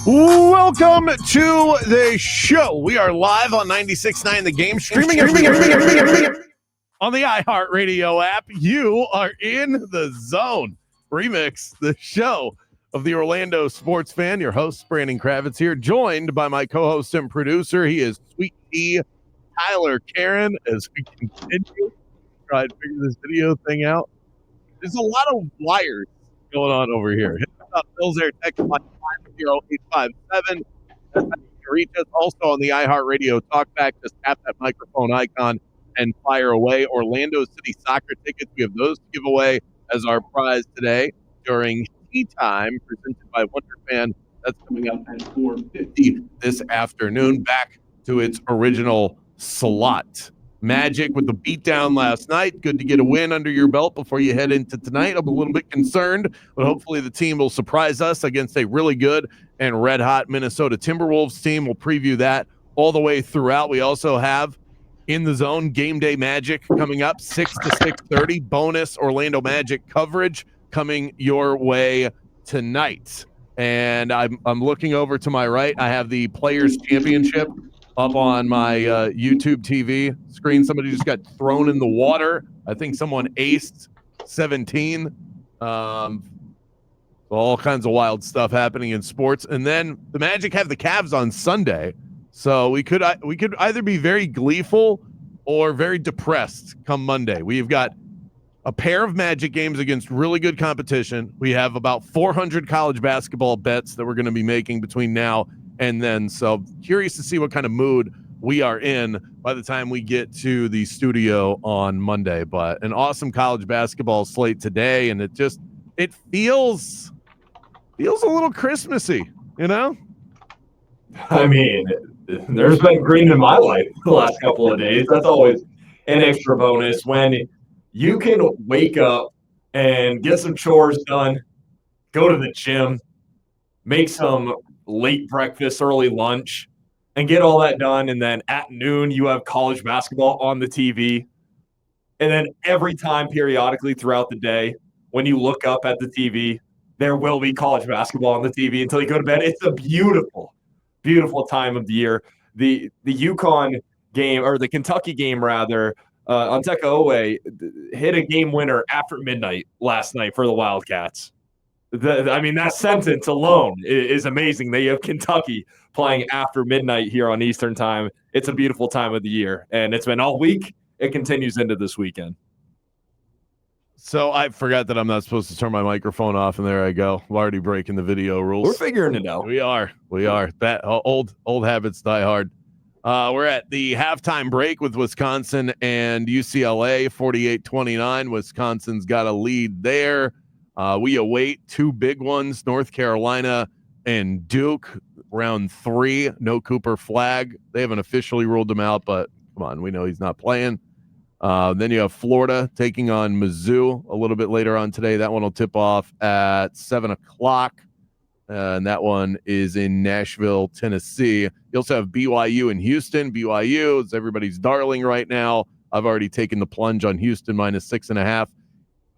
Welcome to the show. We are live on 96.9 The Game, streaming on the iHeartRadio app. You are in the zone. Remix, the show of the Orlando sports fan. Your host, Brandon Kravitz here, joined by my co-host and producer. He is Sweet Tea Tyler Caron. As we continue to try to figure this video thing out, there's a lot of wires going on over here. Hit us up, Bill's Air text line 50857. That's how you can reach us. Also on the iHeartRadio talkback, just tap that microphone icon and fire away. Orlando City soccer tickets, we have those to give away as our prize today during tea time, presented by Wonder Fan. That's coming up at 4:50 this afternoon. Back to its original slot. Magic with the beatdown last night. Good to get a win under your belt before you head into tonight. I'm a little bit concerned, but hopefully the team will surprise us against a really good and red-hot Minnesota Timberwolves team. We'll preview that all the way throughout. We also have In the Zone Game Day Magic coming up, 6 to 6:30. Bonus Orlando Magic coverage coming your way tonight. And I'm looking over to my right. I have the Players Championship up on my YouTube TV screen. Somebody just got thrown in the water. I think someone aced 17. All kinds of wild stuff happening in sports. And then the Magic have the Cavs on Sunday. So we could either be very gleeful or very depressed come Monday. We've got a pair of Magic games against really good competition. We have about 400 college basketball bets that we're going to be making between now and then. So curious to see what kind of mood we are in by the time we get to the studio on Monday. But an awesome college basketball slate today, and it feels a little Christmassy, you know? I mean, there's been green in my life the last couple of days. That's always an extra bonus when you can wake up and get some chores done, go to the gym, make some late breakfast, early lunch, and get all that done. And then at noon, you have college basketball on the TV. And then every time periodically throughout the day, when you look up at the TV, there will be college basketball on the TV until you go to bed. It's a beautiful, beautiful time of the year. The UConn game, or the Kentucky game rather, Onteka Owe hit a game winner after midnight last night for the Wildcats. That sentence alone is amazing. They have Kentucky playing after midnight here on Eastern time. It's a beautiful time of the year, and it's been all week. It continues into this weekend. So I forgot that I'm not supposed to turn my microphone off, and there I go. I'm already breaking the video rules. We're figuring it out. We are. That old habits die hard. We're at the halftime break with Wisconsin and UCLA, 48-29. Wisconsin's got a lead there. We await two big ones, North Carolina and Duke, round 3. No Cooper Flag. They haven't officially ruled him out, but come on, we know he's not playing. Then you have Florida taking on Mizzou a little bit later on today. That one will tip off at 7 o'clock. And that one is in Nashville, Tennessee. You also have BYU and Houston. BYU is everybody's darling right now. I've already taken the plunge on Houston minus 6.5.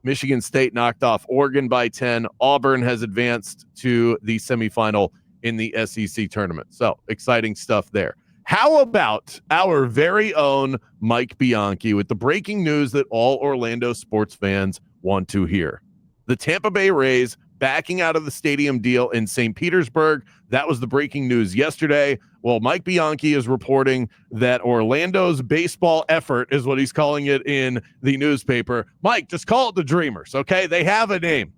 Michigan State knocked off Oregon by 10. Auburn has advanced to the semifinal in the SEC tournament. So exciting stuff there. How about our very own Mike Bianchi with the breaking news that all Orlando sports fans want to hear? The Tampa Bay Rays backing out of the stadium deal in St. Petersburg. That was the breaking news yesterday. Well, Mike Bianchi is reporting that Orlando's baseball effort is what he's calling it in the newspaper. Mike, just call it the Dreamers, okay? They have a name.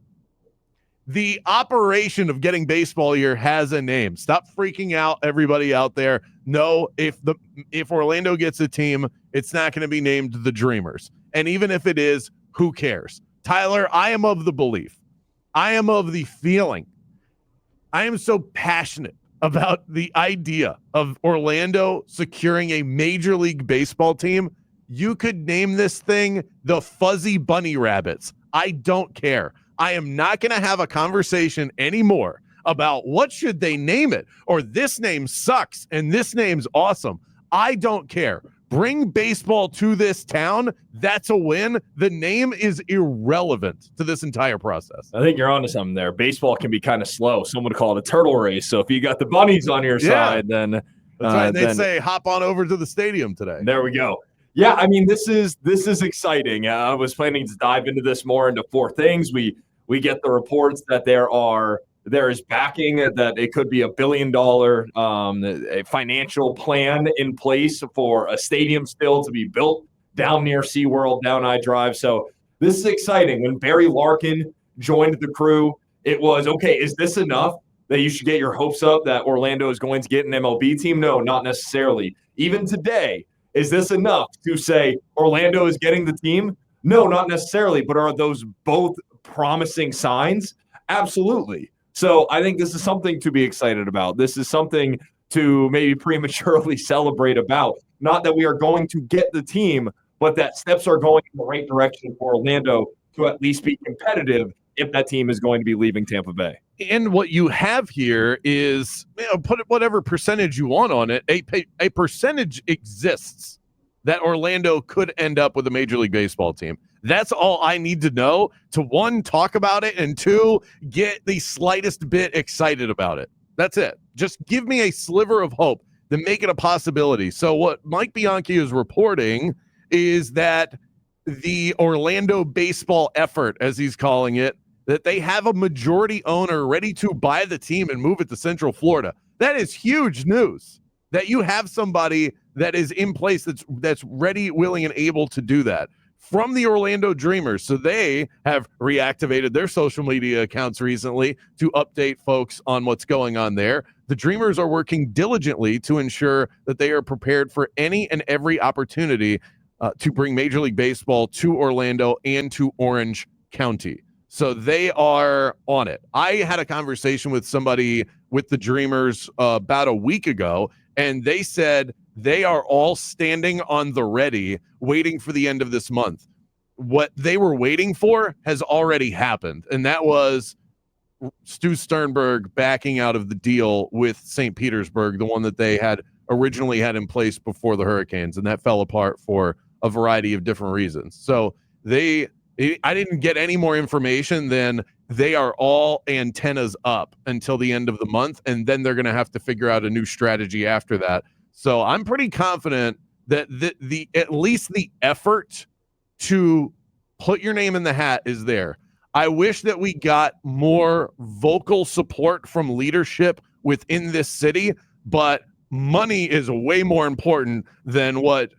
The operation of getting baseball here has a name. Stop freaking out, everybody out there. No, if Orlando gets a team, it's not going to be named the Dreamers. And even if it is, who cares? Tyler, I am of the belief. I am of the feeling. I am so passionate about the idea of Orlando securing a Major League Baseball team. You could name this thing the Fuzzy Bunny Rabbits. I don't care. I am not going to have a conversation anymore about what should they name it, or this name sucks and this name's awesome. I don't care. Bring baseball to this town. That's a win. The name is irrelevant to this entire process. I think you're onto something there. Baseball can be kind of slow. Some would call it a turtle race. So if you got the bunnies on your side, then that's right. They'd say hop on over to the stadium today. There we go. Yeah, I mean, this is exciting. I was planning to dive into this more into four things. We get the reports that there is backing, that it could be $1 billion a financial plan in place for a stadium still to be built down near SeaWorld, down I-Drive. So this is exciting. When Barry Larkin joined the crew, it was, okay, is this enough that you should get your hopes up that Orlando is going to get an MLB team? No, not necessarily. Even today, is this enough to say Orlando is getting the team? No, not necessarily. But are those both promising signs? Absolutely. So I think this is something to be excited about. This is something to maybe prematurely celebrate about. Not that we are going to get the team, but that steps are going in the right direction for Orlando to at least be competitive if that team is going to be leaving Tampa Bay. And what you have here is, put whatever percentage you want on it. A percentage exists that Orlando could end up with a Major League Baseball team. That's all I need to know to, one, talk about it, and two, get the slightest bit excited about it. That's it. Just give me a sliver of hope to make it a possibility. So what Mike Bianchi is reporting is that the Orlando baseball effort, as he's calling it, that they have a majority owner ready to buy the team and move it to Central Florida. That is huge news, that you have somebody that is in place that's ready, willing, and able to do that from the Orlando Dreamers. So they have reactivated their social media accounts recently to update folks on what's going on there. The Dreamers are working diligently to ensure that they are prepared for any and every opportunity to bring Major League Baseball to Orlando and to Orange County. So they are on it. I had a conversation with somebody with the Dreamers about a week ago, and they said they are all standing on the ready, waiting for the end of this month. What they were waiting for has already happened, and that was Stu Sternberg backing out of the deal with St. Petersburg, the one that they had originally had in place before the Hurricanes, and that fell apart for a variety of different reasons. So I didn't get any more information than they are all antennas up until the end of the month, and then they're going to have to figure out a new strategy after that. So I'm pretty confident that the at least the effort to put your name in the hat is there. I wish that we got more vocal support from leadership within this city, but money is way more important than what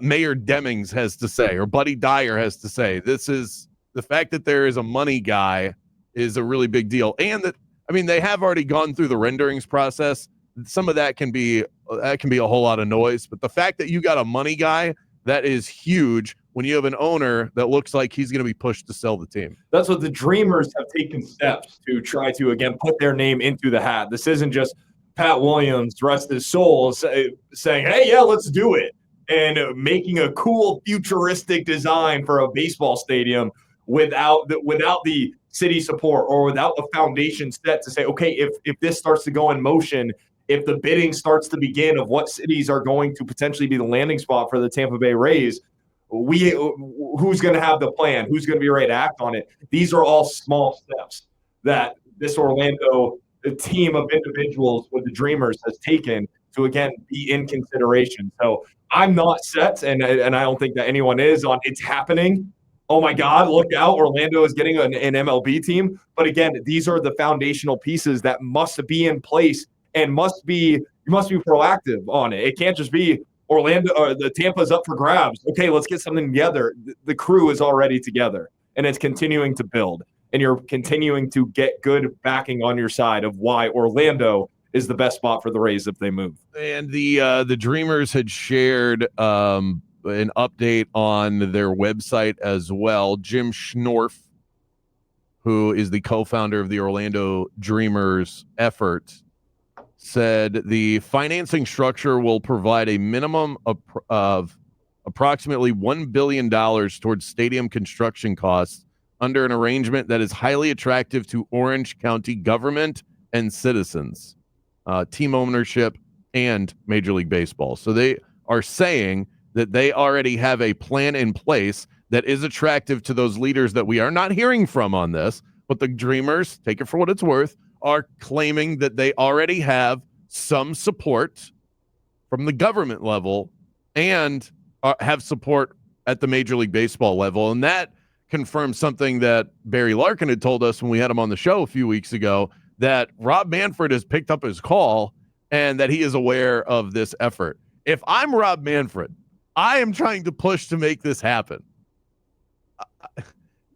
Mayor Demings has to say or Buddy Dyer has to say. This is the fact that there is a money guy is a really big deal. And that, I mean, they have already gone through the renderings process. Some of that can be a whole lot of noise, but the fact that you got a money guy, that is huge when you have an owner that looks like he's going to be pushed to sell the team. That's what the Dreamers have taken steps to try to, again, put their name into the hat. This isn't just Pat Williams, rest his soul, saying, hey, yeah, let's do it. And making a cool futuristic design for a baseball stadium without the city support or without a foundation set to say, okay, if this starts to go in motion, if the bidding starts to begin of what cities are going to potentially be the landing spot for the Tampa Bay Rays, who's going to have the plan? Who's going to be ready to act on it? These are all small steps that this Orlando team of individuals with the Dreamers has taken to, again, be in consideration. So I'm not set, and I don't think that anyone is on it's happening. Oh, my God, look out. Orlando is getting an MLB team. But, again, these are the foundational pieces that must be in place and you must be proactive on it. It can't just be Orlando or the Tampa's up for grabs. Okay, let's get something together. The crew is already together, and it's continuing to build. And you're continuing to get good backing on your side of why Orlando is the best spot for the Rays if they move. And the Dreamers had shared an update on their website as well. Jim Schnorf, who is the co-founder of the Orlando Dreamers effort, said the financing structure will provide a minimum of approximately $1 billion towards stadium construction costs under an arrangement that is highly attractive to Orange County government and citizens, team ownership, and Major League Baseball. So they are saying that they already have a plan in place that is attractive to those leaders that we are not hearing from on this, but the Dreamers, take it for what it's worth, are claiming that they already have some support from the government level and have support at the Major League Baseball level. And that confirms something that Barry Larkin had told us when we had him on the show a few weeks ago, that Rob Manfred has picked up his call and that he is aware of this effort. If I'm Rob Manfred, I am trying to push to make this happen.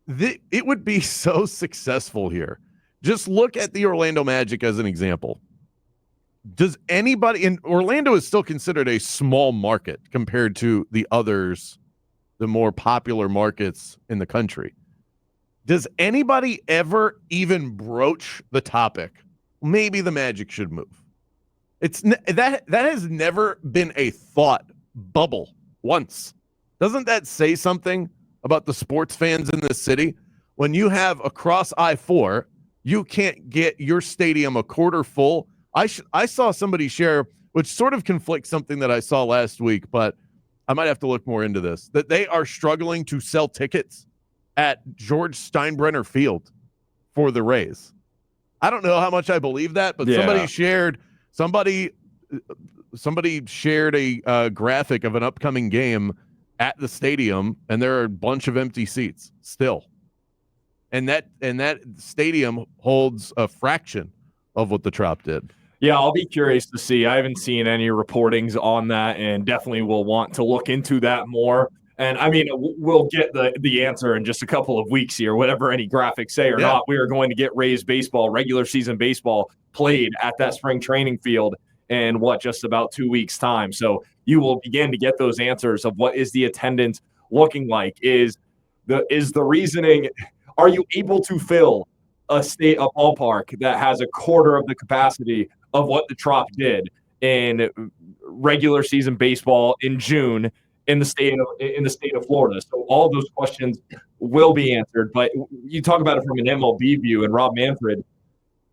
It would be so successful here. Just look at the Orlando Magic as an example. Does anybody in Orlando is still considered a small market compared to the others, the more popular markets in the country? Does anybody ever even broach the topic? Maybe the Magic should move. That has never been a thought bubble once. Doesn't that say something about the sports fans in this city? When you have across I-4, you can't get your stadium a quarter full. I saw somebody share, which sort of conflicts something that I saw last week, but I might have to look more into this, that they are struggling to sell tickets at George Steinbrenner Field for the Rays. I don't know how much I believe that, but somebody shared a graphic of an upcoming game at the stadium, and there are a bunch of empty seats still. And that stadium holds a fraction of what the Trop did. Yeah, I'll be curious to see. I haven't seen any reportings on that, and definitely will want to look into that more. And I mean, we'll get the answer in just a couple of weeks here, whatever any graphics say or not. We are going to get Rays baseball, regular season baseball, played at that spring training field in just about 2 weeks' time. So you will begin to get those answers of what is the attendance looking like. Is the reasoning? Are you able to fill a ballpark that has a quarter of the capacity of what the Trop did in regular season baseball in June in the state of Florida? So all those questions will be answered. But you talk about it from an MLB view, and Rob Manfred,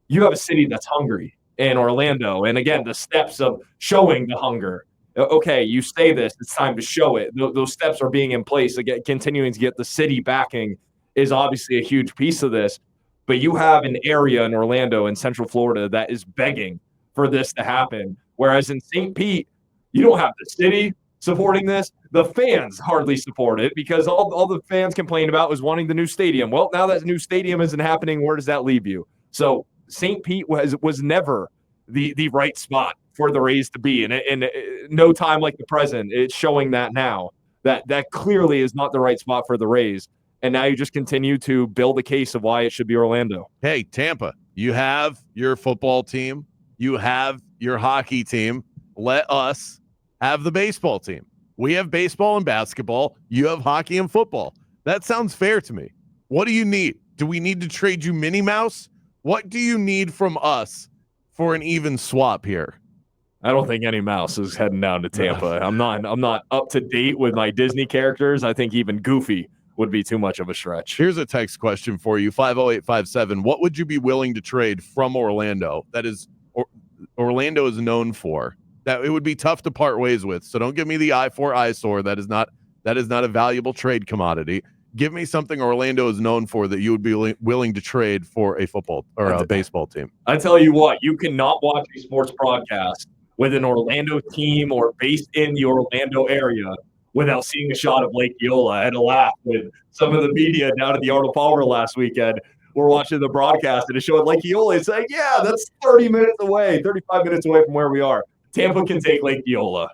you have a city that's hungry in Orlando. And again, the steps of showing the hunger. Okay, you say this, it's time to show it. Those steps are being in place. Again, continuing to get the city backing is obviously a huge piece of this. But you have an area in Orlando and Central Florida that is begging for this to happen. Whereas in St. Pete, you don't have the city supporting this. The fans hardly support it because all the fans complained about was wanting the new stadium. Well, now that new stadium isn't happening, where does that leave you? So St. Pete was never the right spot for the Rays to be. And in no time like the present, it's showing that now. That clearly is not the right spot for the Rays. And now you just continue to build a case of why it should be Orlando. Hey, Tampa, you have your football team. You have your hockey team. Let us have the baseball team. We have baseball and basketball. You have hockey and football. That sounds fair to me. What do you need? Do we need to trade you Minnie Mouse? What do you need from us for an even swap here? I don't think any mouse is heading down to Tampa. I'm not up to date with my Disney characters. I think even Goofy would be too much of a stretch. Here's a text question for you, 50857. What would you be willing to trade from Orlando? That is, Orlando is known for that it would be tough to part ways with. So don't give me the I-4 eyesore. That is not a valuable trade commodity. Give me something Orlando is known for that you would be willing to trade for a football or a baseball team. I tell you what, you cannot watch a sports broadcast with an Orlando team or based in the Orlando area without seeing a shot of Lake Eola. I had a laugh with some of the media down at the Arnold Palmer last weekend. We're watching the broadcast, and it showed Lake Eola. It's like, yeah, that's 35 minutes away from where we are. Tampa can take Lake Eola.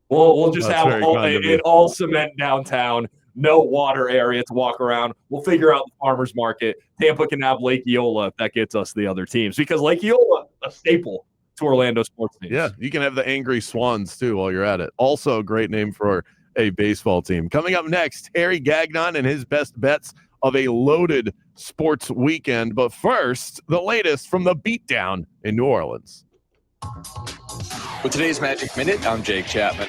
We'll just have it all cement downtown, no water area to walk around. We'll figure out the farmer's market. Tampa can have Lake Eola if that gets us the other teams, because Lake Eola, a staple to Orlando sports teams. Yeah, you can have the Angry Swans, too, while you're at it. Also a great name for a baseball team. Coming up next, Harry Gagnon and his best bets of a loaded sports weekend. But first, the latest from the beatdown in New Orleans. With today's Magic Minute, I'm Jake Chapman.